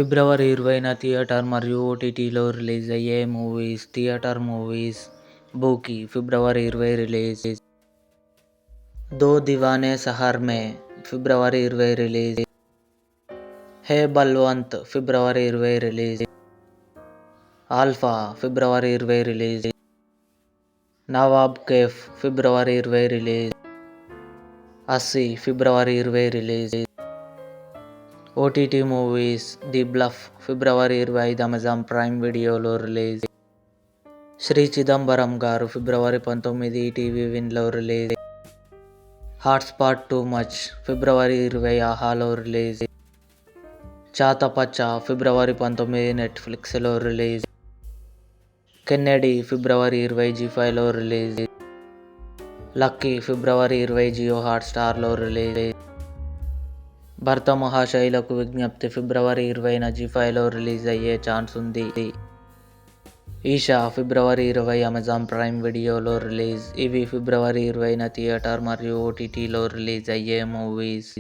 ఫిబ్రవరి 20న theatre మరియు ఓటీటీలో release అయ్యే movies. Theatre movies 'bookie' February 20 release. 'Do Deewane Sehar Mein' February 20 release. 'Hey Balwant' February 20 release. 'Alpha' February 20 release. 'Nawab cafe' February 20 release. 'Assi' February 20 release. OTT movies 'the bluff' February 25 Amazon Prime వీడియోలో release. 'Shri Chidambaram garu' February 19 ETV విన్లో release. 'Hotspot two much' February 20 ఆహాలో release. 'Chatha Pacha' February 19 నెట్ఫ్లిక్స్లో release. 'Kennedy' February 20 జీ5లో release. 'Lucky' ఫిబ్రవరి 20 Jio హాట్స్టార్లో release. 'భర్త మహాశైలకు విజ్ఞప్తి' ఫిబ్రవరి 20న జీ5లో release అయ్యే chance ఉంది. 'ఈషా' ఫిబ్రవరి 20 Amazon Prime వీడియోలో release. ఇవి ఫిబ్రవరి 20న థియేటర్ మరియు ఓటీటీలో రిలీజ్ అయ్యే మూవీస్.